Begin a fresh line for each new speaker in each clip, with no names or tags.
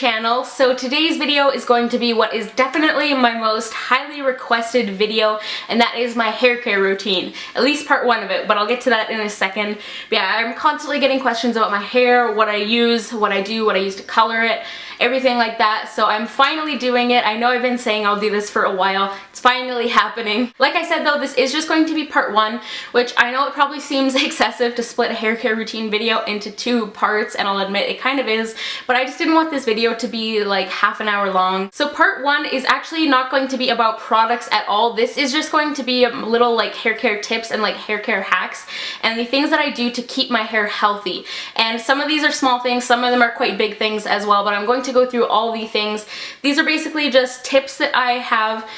channel. So today's video is going to be what is definitely my most highly requested video, and that is my hair care routine. At least part one of it, but I'll get to that in a second. But yeah, I'm constantly getting questions about my hair, what I use, what I do, what I use to color it, everything like that. So I'm finally doing it. I know I've been saying I'll do this for a while. It's finally happening. Like I said though, this is just going to be part one, which I know it probably seems excessive to split a hair care routine video into two parts, and I'll admit it kind of is, but I just didn't want this video to be like half an hour long. So part one is actually not going to be about products at all. This is just going to be a little like hair care tips and like hair care hacks and the things that I do to keep my hair healthy. And some of these are small things, some of them are quite big things as well, but I'm going to go through all the things. These are basically just tips that I have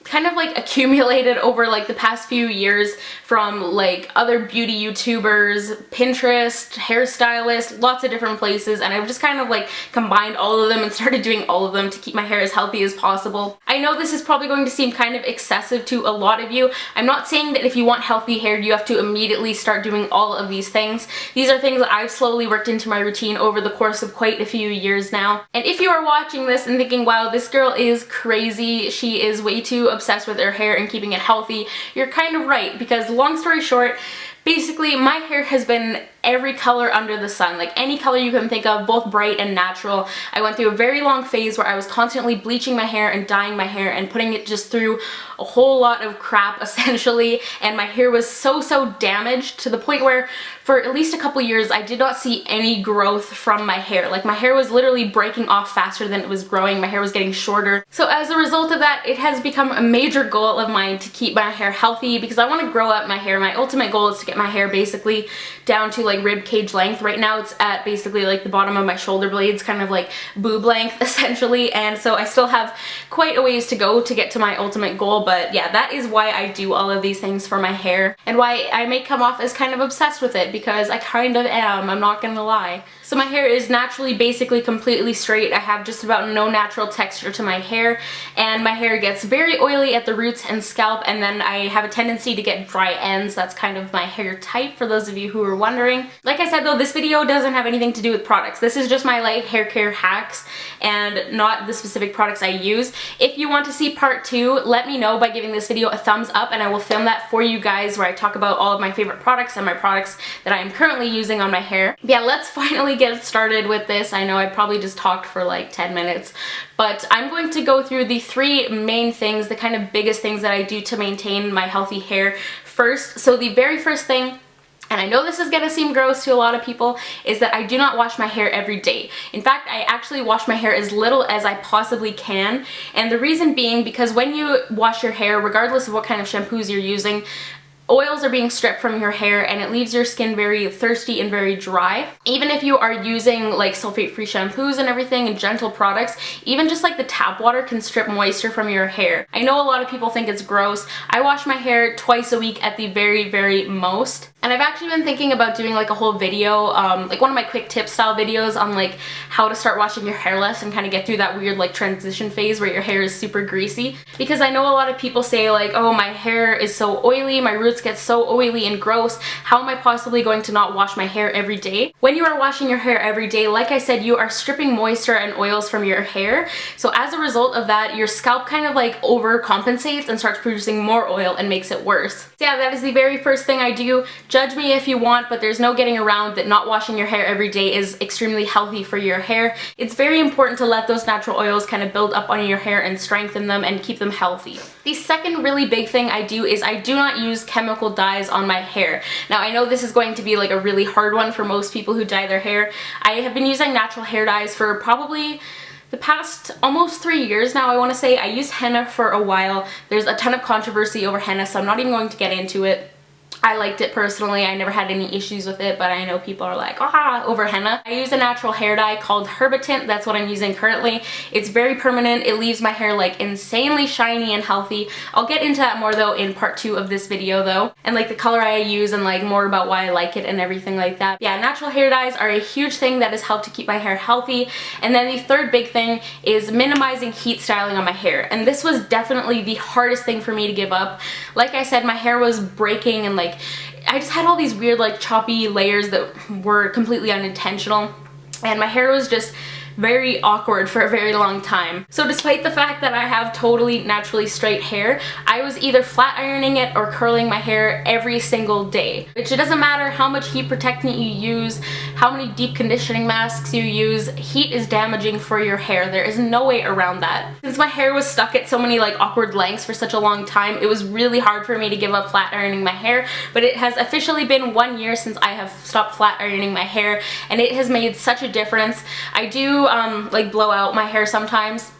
kind of like accumulated over like the past few years from like other beauty YouTubers, Pinterest, hairstylists, lots of different places, and I've just kind of like combined all of them and started doing all of them to keep my hair as healthy as possible. I know this is probably going to seem kind of excessive to a lot of you. I'm not saying that if you want healthy hair you have to immediately start doing all of these things. These are things that I've slowly worked into my routine over the course of quite a few years now. And if you are watching this and thinking, wow, this girl is crazy, she is way too obsessed with her hair and keeping it healthy, you're kind of right, because long story short, basically my hair has been every color under the sun, like any color you can think of, both bright and natural. I went through a very long phase where I was constantly bleaching my hair and dyeing my hair and putting it just through a whole lot of crap essentially, and my hair was so damaged to the point where for at least a couple years I did not see any growth from my hair. Like my hair was literally breaking off faster than it was growing. My hair was getting shorter. So as a result of that, it has become a major goal of mine to keep my hair healthy because I want to grow up my hair. My ultimate goal is to get my hair basically down to like rib cage length. Right now it's at basically like the bottom of my shoulder blades, kind of like boob length essentially, and so I still have quite a ways to go to get to my ultimate goal. But yeah, that is why I do all of these things for my hair and why I may come off as kind of obsessed with it, because I kind of am, I'm not gonna lie. So my hair is naturally basically completely straight. I have just about no natural texture to my hair, and my hair gets very oily at the roots and scalp, and then I have a tendency to get dry ends. That's kind of my hair type, for those of you who are wondering. Like I said though, this video doesn't have anything to do with products. This is just my like hair care hacks and not the specific products I use. If you want to see part two, let me know by giving this video a thumbs up and I will film that for you guys, where I talk about all of my favorite products and my products that I am currently using on my hair. But yeah, let's finally get started with this. I know I probably just talked for like 10 minutes, but I'm going to go through the three main things, the kind of biggest things that I do to maintain my healthy hair first. So the very first thing, and I know this is gonna seem gross to a lot of people, is that I do not wash my hair every day. In fact, I actually wash my hair as little as I possibly can, and the reason being because when you wash your hair, regardless of what kind of shampoos you're using, oils are being stripped from your hair and it leaves your skin very thirsty and very dry. Even if you are using like sulfate-free shampoos and everything and gentle products, even just like the tap water can strip moisture from your hair. I know a lot of people think it's gross. I wash my hair twice a week at the very most. And I've actually been thinking about doing like a whole video, like one of my quick tip style videos on like how to start washing your hair less and kind of get through that weird like transition phase where your hair is super greasy. Because I know a lot of people say like, oh, my hair is so oily, my roots get so oily and gross, how am I possibly going to not wash my hair every day? When you are washing your hair every day, like I said, you are stripping moisture and oils from your hair. So as a result of that, your scalp kind of like overcompensates and starts producing more oil and makes it worse. So yeah, that is the very first thing I do. Judge me if you want, but there's no getting around that not washing your hair every day is extremely healthy for your hair. It's very important to let those natural oils kind of build up on your hair and strengthen them and keep them healthy. The second really big thing I do is I do not use chemical dyes on my hair. Now I know this is going to be like a really hard one for most people who dye their hair. I have been using natural hair dyes for probably the past almost 3 years now, I want to say. I used henna for a while. There's a ton of controversy over henna, so I'm not even going to get into it. I liked it personally. I never had any issues with it, but I know people are like, ah, over henna. I use a natural hair dye called Herbitint. That's what I'm using currently. It's very permanent. It leaves my hair like insanely shiny and healthy. I'll get into that more though in part 2 of this video though, and like the color I use and like more about why I like it and everything like that. Yeah, natural hair dyes are a huge thing that has helped to keep my hair healthy. And then the third big thing is minimizing heat styling on my hair. And this was definitely the hardest thing for me to give up. Like I said, my hair was breaking and like I just had all these weird like choppy layers that were completely unintentional, and my hair was just very awkward for a very long time. So despite the fact that I have totally naturally straight hair, I was either flat ironing it or curling my hair every single day. Which it doesn't matter how much heat protectant you use, how many deep conditioning masks you use, heat is damaging for your hair. There is no way around that. Since my hair was stuck at so many like awkward lengths for such a long time, it was really hard for me to give up flat ironing my hair, but it has officially been 1 year since I have stopped flat ironing my hair, and it has made such a difference. I do like blow out my hair sometimes,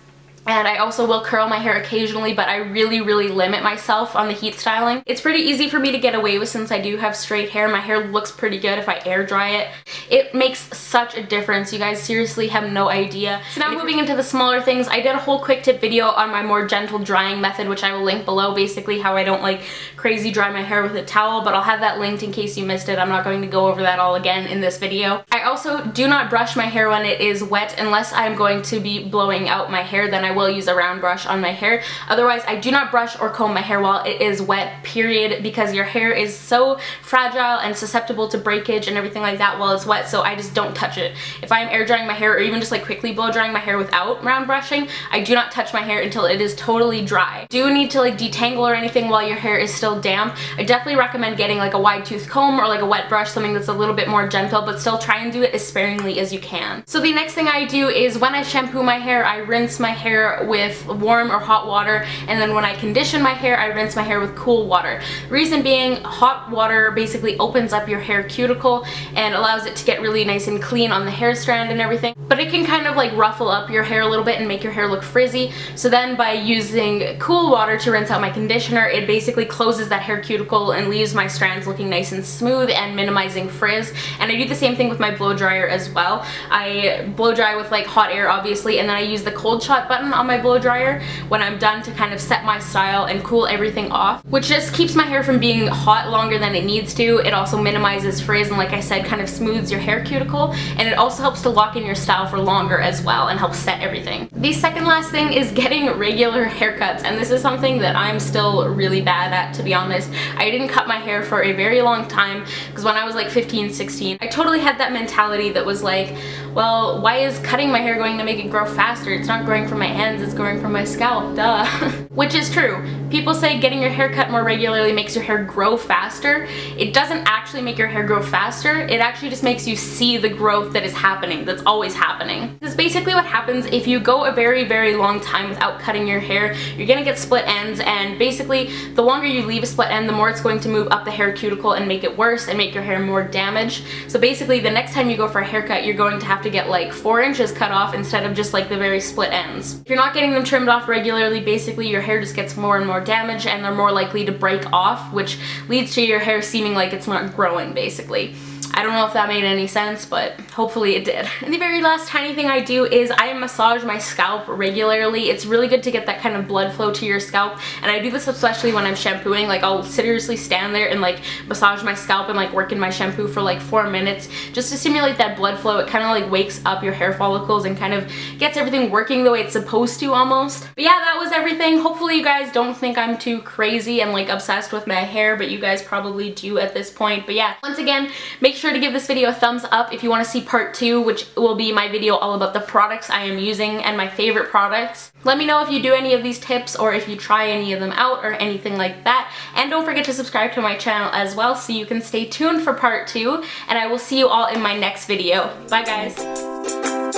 and I also will curl my hair occasionally, but I really limit myself on the heat styling. It's pretty easy for me to get away with since I do have straight hair. My hair looks pretty good if I air dry it. It makes such a difference. You guys seriously have no idea. So now moving into the smaller things, I did a whole quick tip video on my more gentle drying method, which I will link below, basically how I don't like crazy dry my hair with a towel, but I'll have that linked in case you missed it. I'm not going to go over that all again in this video. I also do not brush my hair when it is wet unless I'm going to be blowing out my hair. Then I will use a round brush on my hair. Otherwise, I do not brush or comb my hair while it is wet, period, because your hair is so fragile and susceptible to breakage and everything like that while it's wet, so I just don't touch it. If I'm air drying my hair or even just like quickly blow drying my hair without round brushing, I do not touch my hair until it is totally dry. Do you need to like detangle or anything while your hair is still damp? I definitely recommend getting like a wide tooth comb or like a wet brush, something that's a little bit more gentle, but still try and do it as sparingly as you can. So the next thing I do is when I shampoo my hair, I rinse my hair with warm or hot water, and then when I condition my hair, I rinse my hair with cool water. Reason being, hot water basically opens up your hair cuticle and allows it to get really nice and clean on the hair strand and everything, but it can kind of like ruffle up your hair a little bit and make your hair look frizzy. So then by using cool water to rinse out my conditioner, it basically closes that hair cuticle and leaves my strands looking nice and smooth and minimizing frizz. And I do the same thing with my blow dryer as well. I blow dry with like hot air obviously, and then I use the cold shot button on my blow dryer when I'm done to kind of set my style and cool everything off, which just keeps my hair from being hot longer than it needs to. It also minimizes frizz and, like I said, kind of smooths your hair cuticle, and it also helps to lock in your style for longer as well and helps set everything. The second last thing is getting regular haircuts, and this is something that I'm still really bad at, to be honest. I didn't cut my hair for a very long time because when I was like 15, 16, I totally had that mentality that was like, well, why is cutting my hair going to make it grow faster? It's not growing from my ends, it's growing from my scalp, duh. Which is true. People say getting your hair cut more regularly makes your hair grow faster. It doesn't actually make your hair grow faster, it actually just makes you see the growth that is happening, that's always happening. This is basically what happens if you go a very long time without cutting your hair. You're gonna get split ends, and basically the longer you leave a split end, the more it's going to move up the hair cuticle and make it worse and make your hair more damaged. So basically the next time you go for a haircut, you're going to have to get like 4 inches cut off instead of just like the very split ends. If you're not getting them trimmed off regularly, basically your hair just gets more and more damaged and they're more likely to break off, which leads to your hair seeming like it's not growing basically. I don't know if that made any sense, but hopefully it did. And the very last tiny thing I do is I massage my scalp regularly. It's really good to get that kind of blood flow to your scalp, and I do this especially when I'm shampooing. Like, I'll seriously stand there and like massage my scalp and like work in my shampoo for like 4 minutes just to stimulate that blood flow. It kind of like wakes up your hair follicles and kind of gets everything working the way it's supposed to almost. But yeah, that was everything. Hopefully you guys don't think I'm too crazy and like obsessed with my hair, but you guys probably do at this point. But yeah, once again, make sure to give this video a thumbs up if you want to see part 2, which will be my video all about the products I am using and my favorite products. Let me know if you do any of these tips or if you try any of them out or anything like that. And don't forget to subscribe to my channel as well so you can stay tuned for part 2, and I will see you all in my next video. Bye guys!